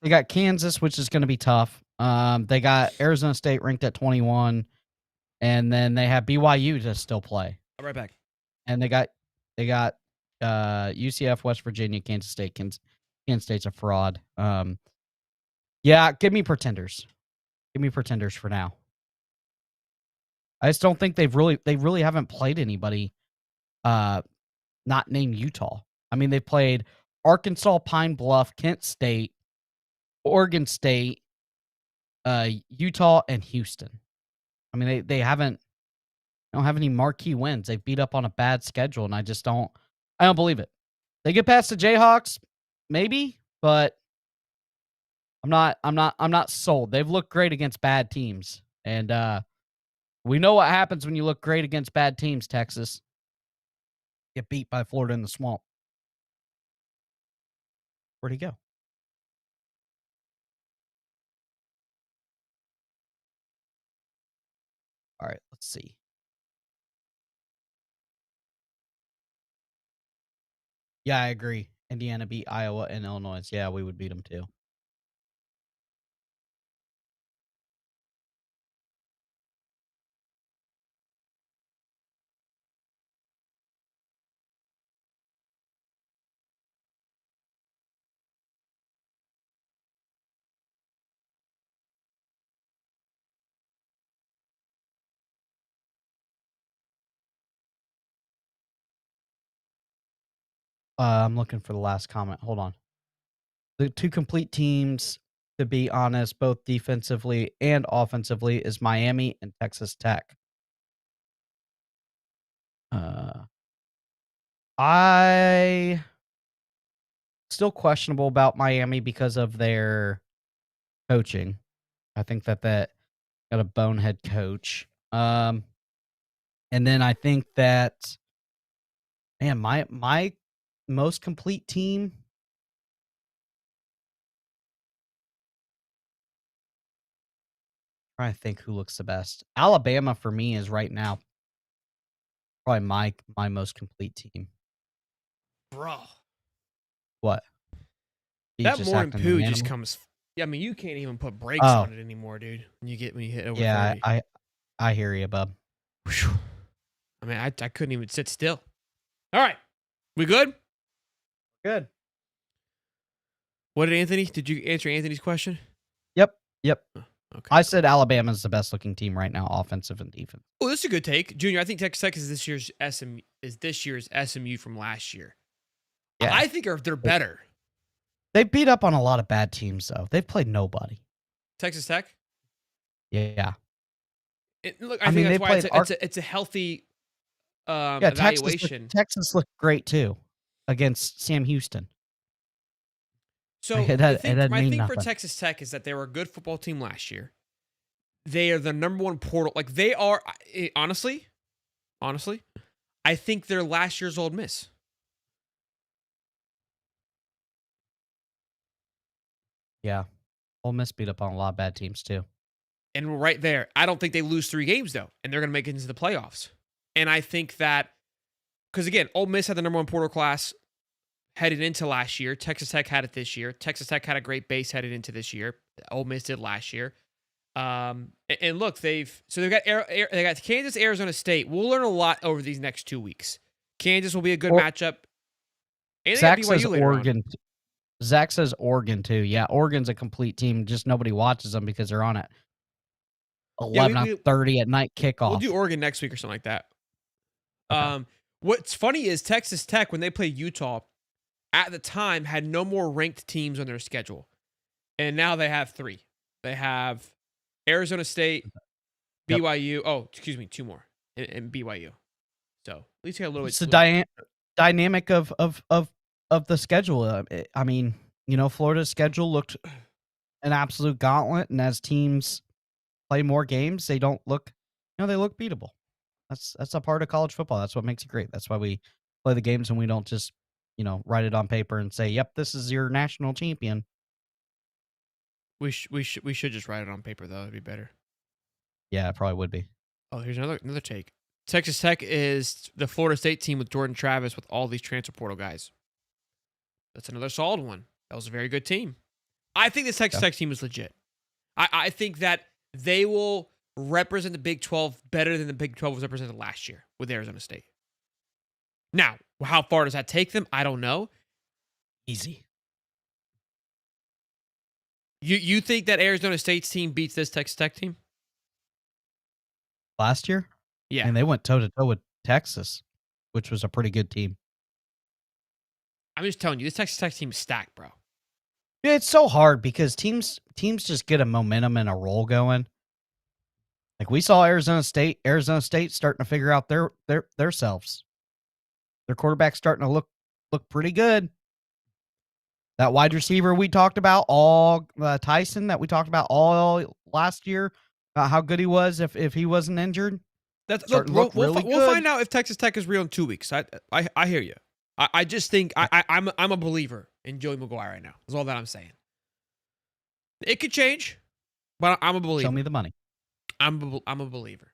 They got Kansas, which is going to be tough. They got Arizona State ranked at 21, and then they have BYU to still play. I'll be right back. And they got UCF, West Virginia, Kansas State. Kansas State's a fraud. Yeah, give me pretenders. Give me pretenders for now. I just don't think they really haven't played anybody not named Utah. I mean, they played Arkansas, Pine Bluff, Kent State, Oregon State, Utah, and Houston. I mean, they don't have any marquee wins. They've beat up on a bad schedule, and I don't believe it. They get past the Jayhawks, maybe, but I'm not sold. They've looked great against bad teams, and we know what happens when you look great against bad teams. Texas get beat by Florida in the swamp. Where'd he go? All right, let's see. Yeah, I agree. Indiana beat Iowa and Illinois. Yeah, we would beat them too. I'm looking for the last comment. Hold on. The two complete teams, to be honest, both defensively and offensively, is Miami and Texas Tech. I still questionable about Miami because of their coaching. I think that got a bonehead coach. And then I think that, man, my most complete team. Trying to think who looks the best. Alabama for me is right now Probably my most complete team. Bro. What? He's That just morning acting poo an just animal? comes. Yeah, I mean, you can't even put brakes Oh, on it anymore, dude. When you hit over yeah, 30. I hear you, bub. Whew. I mean, I couldn't even sit still. All right. We good? Good. What did Anthony? Did you answer Anthony's question? Yep. Oh, okay. I said Alabama's the best looking team right now, offensive and defense. Oh, this is a good take, Junior. I think Texas Tech is this year's SMU from last year. Yeah. I think they're better. They beat up on a lot of bad teams, though. They've played nobody. Texas Tech. Yeah. Look, I think that's why it's a healthy evaluation. Texas looked great too against Sam Houston. So my thing for Texas Tech is that they were a good football team last year. They are the number one portal. Like they are, honestly, I think they're last year's Ole Miss. Yeah. Ole Miss beat up on a lot of bad teams too. And we're right there. I don't think they lose 3 games though, and they're going to make it into the playoffs. And I think that, because again, Ole Miss had the number one portal class headed into last year. Texas Tech had it this year. Texas Tech had a great base headed into this year. Ole Miss did last year. And look, they've got Kansas, Arizona State. We'll learn a lot over these next 2 weeks. Kansas will be a good matchup. And Zach says Oregon. Zach says Oregon too. Yeah, Oregon's a complete team. Just nobody watches them because they're on at 11:30 at night kickoff. We'll do Oregon next week or something like that. Okay. What's funny is Texas Tech, when they played Utah, at the time had no more ranked teams on their schedule. And now they have 3. They have Arizona State, BYU. Oh, excuse me, 2 more. And BYU. So at least you got a little bit. It's the dynamic of the schedule. I mean, Florida's schedule looked an absolute gauntlet, and as teams play more games, they don't look, they look beatable. That's a part of college football. That's what makes it great. That's why we play the games and we don't just, write it on paper and say, "Yep, this is your national champion." We should just write it on paper though. It'd be better. Yeah, it probably would be. Oh, here's another take. Texas Tech is the Florida State team with Jordan Travis with all these transfer portal guys. That's another solid one. That was a very good team. I think this Texas Tech team is legit. I think that they will represent the Big 12 better than the Big 12 was represented last year with Arizona State. Now, how far does that take them? I don't know. Easy. You think that Arizona State's team beats this Texas Tech team? Last year? Yeah. And they went toe-to-toe with Texas, which was a pretty good team. I'm just telling you, this Texas Tech team is stacked, bro. Yeah, it's so hard because teams just get a momentum and a roll going. Like we saw Arizona State starting to figure out their selves. Their quarterback's starting to look pretty good. That wide receiver we talked about, Tyson, that we talked about all last year, how good he was if he wasn't injured. We'll find out if Texas Tech is real in 2 weeks. I hear you. I just think I'm a believer in Joey McGuire right now. That's all that I'm saying. It could change, but I'm a believer. Show me the money. I'm a believer.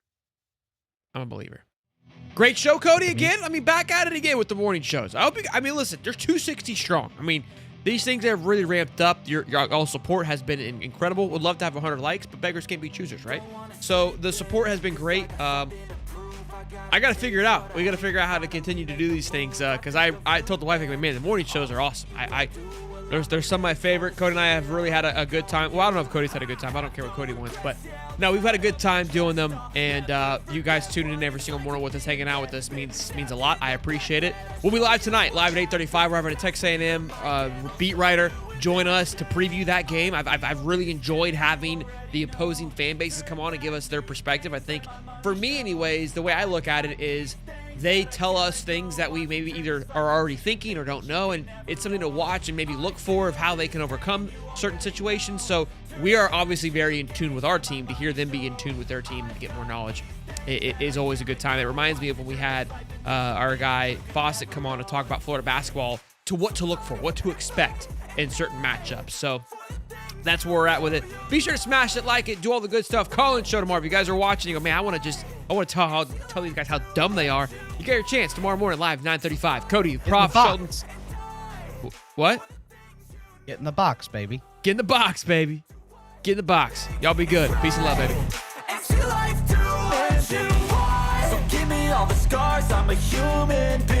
I'm a believer. Great show, Cody, again. I mean, back at it again with the morning shows. Listen, they're 260 strong. I mean, these things have really ramped up. Your all support has been incredible. Would love to have 100 likes, but beggars can't be choosers, right? So the support has been great. I got to figure it out. We got to figure out how to continue to do these things because I told the wife, man, the morning shows are awesome. There's some of my favorite. Cody and I have really had a good time. Well, I don't know if Cody's had a good time. I don't care what Cody wants, but no, we've had a good time doing them. And you guys tuning in every single morning with us, hanging out with us means a lot. I appreciate it. We'll be live tonight, live at 8:35. We're having a Texas A&M beat writer join us to preview that game. I've really enjoyed having the opposing fan bases come on and give us their perspective. I think, for me anyways, the way I look at it is they tell us things that we maybe either are already thinking or don't know, and it's something to watch and maybe look for of how they can overcome certain situations. So we are obviously very in tune with our team. To hear them be in tune with their team and to get more knowledge, it is always a good time. It reminds me of when we had our guy Fawcett come on to talk about Florida basketball, to what to look for, what to expect in certain matchups. So that's where we're at with it. Be sure to smash it, like it, do all the good stuff. Call in show tomorrow. If you guys are watching, you go, man, I want to tell these guys how dumb they are. You get your chance tomorrow morning live, 9:35. Cody, Prof, Sheldon. What? Get in the box, baby. Get in the box, baby. Get in the box. Y'all be good. Peace and love, baby. So give me all the scars, I'm a human being.